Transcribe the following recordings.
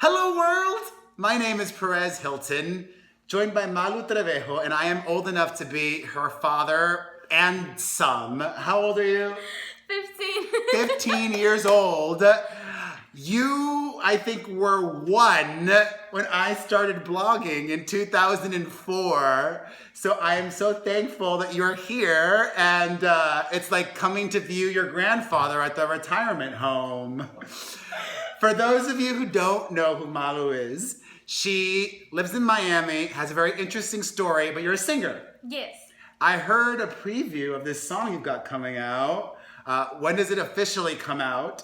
Hello world! My name is Perez Hilton, joined by Malu Trevejo, and I am old enough to be her father and son. How old are you? 15. 15 years old. You, I think, were one when I started blogging in 2004. So I am so thankful that you're here, and it's like coming to view your grandfather at the retirement home. For those of you who don't know who Malu is, she lives in Miami, has a very interesting story, but you're a singer. Yes. I heard a preview of this song you've got coming out. When does it officially come out?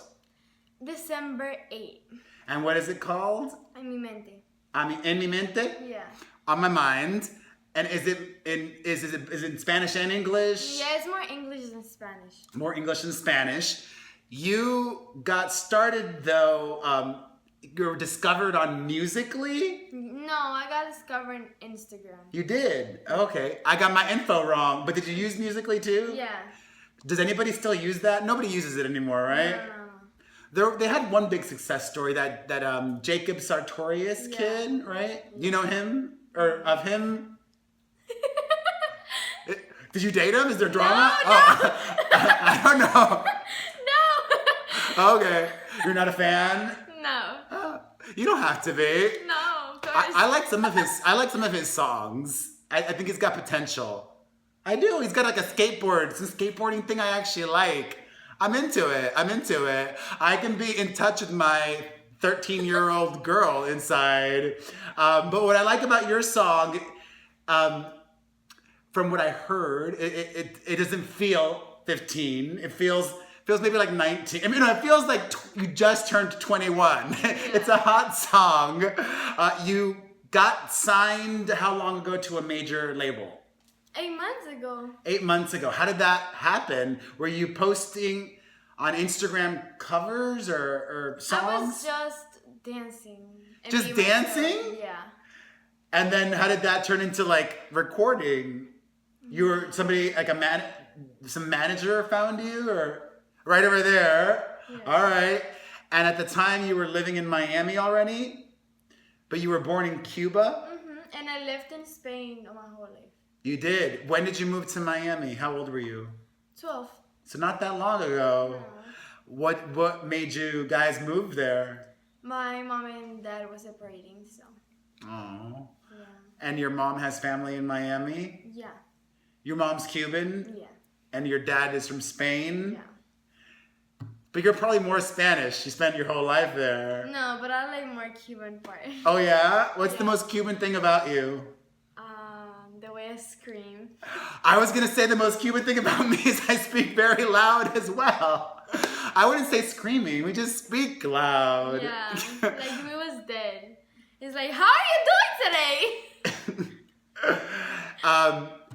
December 8th. And what is it called? En mi mente. En mi mente? Yeah. On my mind. And is it in Spanish and English? Yeah, it's more English than Spanish. More English than Spanish. You got started though, you were discovered on Musical.ly? No, I got discovered on Instagram. You did? Okay. I got my info wrong, but did you use Musical.ly too? Yeah. Does anybody still use that? Nobody uses it anymore, right? No. They had one big success story, that Jacob Sartorius kid, right? You know him? Or of him? Did you date him? Is there drama? No. I don't know. No. Okay. You're not a fan? No. You don't have to be. No, of course. I like some of his songs. I think he's got potential. I do. He's got like a skateboard. It's a skateboarding thing I actually like. I'm into it. I can be in touch with my 13-year-old girl inside. But what I like about your song, from what I heard, it doesn't feel 15. It feels maybe like 19. I mean, it feels like you just turned 21. It's a hot song. You got signed how long ago to a major label? 8 months ago. 8 months ago. How did that happen? Were you posting on Instagram covers or songs? I was just dancing. Just dancing? Yeah. And then how did that turn into like recording? You were somebody like some manager found you, or right over there? Yeah. All right. And at the time you were living in Miami already, but you were born in Cuba? Mm-hmm. And I lived in Spain all my whole life. You did. When did you move to Miami? How old were you? 12. So not that long ago. No. What made you guys move there? My mom and dad were separating, so. Oh. Yeah. And your mom has family in Miami? Yeah. Your mom's Cuban? Yeah. And your dad is from Spain? Yeah. But you're probably more Spanish. You spent your whole life there. No, but I like more Cuban part. Oh yeah? What's the most Cuban thing about you? The way I scream. I was gonna say the most Cuban thing about me is I speak very loud as well. I wouldn't say screaming, we just speak loud. Yeah, like we was dead. It's like, how are you doing today?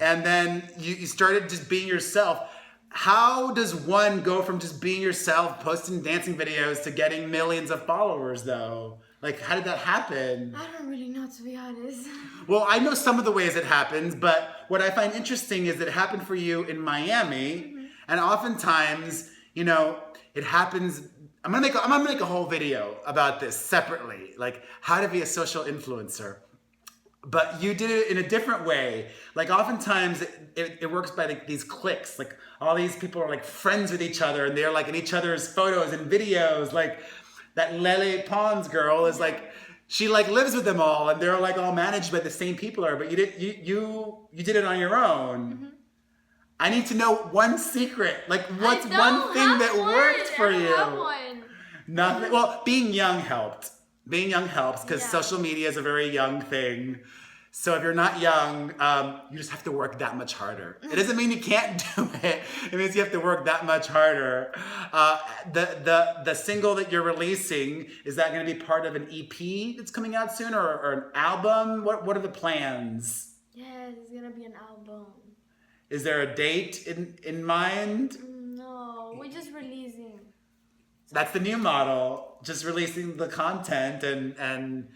And then you started just being yourself. How does one go from just being yourself, posting dancing videos, to getting millions of followers though? Like, how did that happen? I don't really know, to be honest. Well, I know some of the ways it happens, but what I find interesting is that it happened for you in Miami, and oftentimes, you know, it happens. I'm gonna make a whole video about this separately, like how to be a social influencer. But you did it in a different way. Like oftentimes it works by like these cliques. Like all these people are like friends with each other, and they're like in each other's photos and videos. Like that Lele Pons girl is like, she like lives with them all, and they're like all managed by the same people. But you did it on your own. I need to know one secret. Like what's one thing that worked for you? I have one. Nothing. Well, being young helped. Being young helps because social media is a very young thing. So if you're not young, you just have to work that much harder. It doesn't mean you can't do it. It means you have to work that much harder. The single that you're releasing, is that going to be part of an EP that's coming out soon, or an album? What are the plans? Yeah, it's gonna be an album. Is there a date in mind? No, we're just releasing. That's the new model. Just releasing the content, and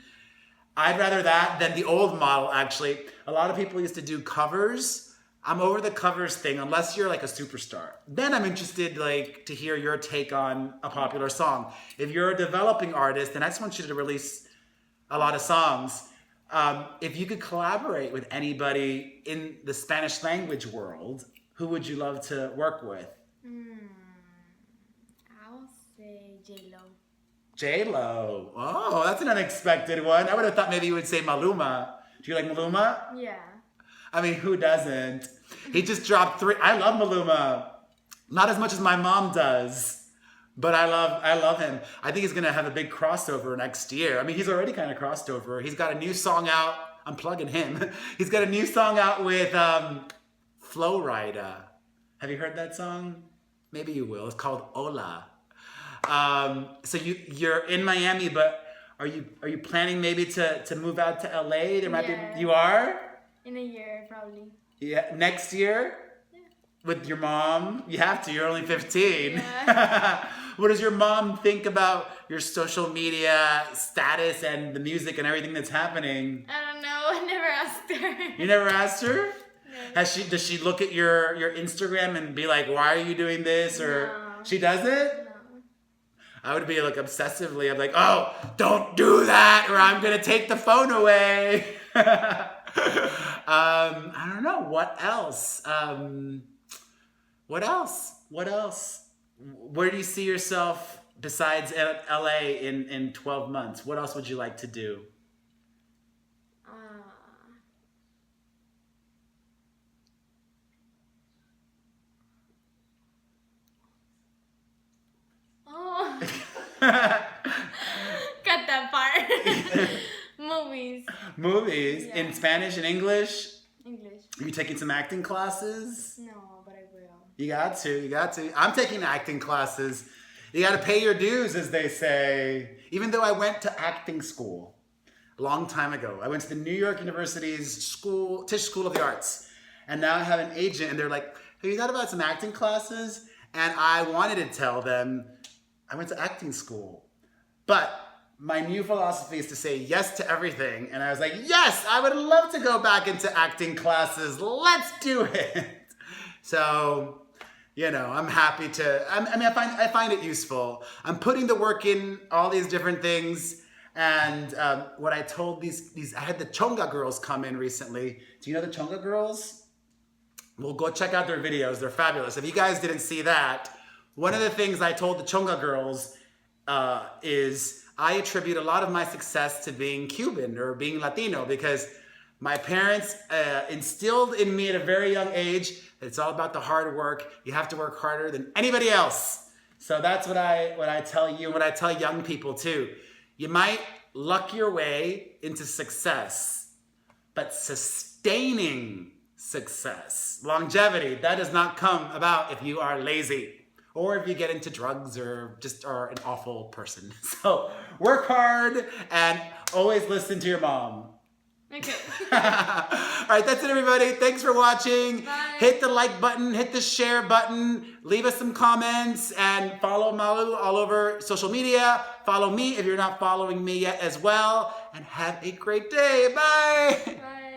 I'd rather that than the old model, actually. A lot of people used to do covers. I'm over the covers thing, unless you're like a superstar. Then I'm interested like to hear your take on a popular song. If you're a developing artist, then I just want you to release a lot of songs. If you could collaborate with anybody in the Spanish language world, who would you love to work with? I'll say J-Lo. J-Lo. Oh, that's an unexpected one. I would have thought maybe you would say Maluma. Do you like Maluma? Yeah. I mean, who doesn't? He just dropped 3. I love Maluma. Not as much as my mom does, but I love him. I think he's gonna have a big crossover next year. I mean, he's already kind of crossed over. He's got a new song out. I'm plugging him. He's got a new song out with Flo Rida. Have you heard that song? Maybe you will. It's called Hola. So you're in Miami, but are you planning maybe to move out to LA? There might be. You are? In a year, probably. Yeah, next year? Yeah. With your mom? You have to, you're only 15. Yeah. What does your mom think about your social media status and the music and everything that's happening? I don't know. I never asked her. You never asked her? No. Does she look at your Instagram and be like, why are you doing this? Or No. she doesn't? No. I would be like obsessively, I'm like, oh, don't do that or I'm gonna take the phone away. I don't know. What else? What else? Where do you see yourself besides LA in 12 months? What else would you like to do? Oh. Cut that part. Movies. Movies? Yeah. In Spanish and English? English. Are you taking some acting classes? No, but I will. You got to. I'm taking acting classes. You got to pay your dues, as they say. Even though I went to acting school a long time ago. I went to the New York University's Tisch School of the Arts. And now I have an agent, and they're like, have you thought about some acting classes? And I wanted to tell them, I went to acting school. But my new philosophy is to say yes to everything. And I was like, yes, I would love to go back into acting classes. Let's do it. So, I'm happy to, I find it useful. I'm putting the work in all these different things. And what I told I had the Chonga girls come in recently. Do you know the Chonga girls? Well, go check out their videos. They're fabulous. If you guys didn't see that, one of the things I told the Chonga girls is I attribute a lot of my success to being Cuban or being Latino because my parents instilled in me at a very young age that it's all about the hard work. You have to work harder than anybody else. So that's what I tell you, what I tell young people too. You might luck your way into success, but sustaining success, longevity, that does not come about if you are lazy. Or if you get into drugs or just are an awful person. So work hard and always listen to your mom. Okay. All right, that's it, everybody. Thanks for watching. Bye. Hit the like button, hit the share button, leave us some comments, and follow Malu all over social media. Follow me if you're not following me yet as well. And have a great day. Bye. Bye.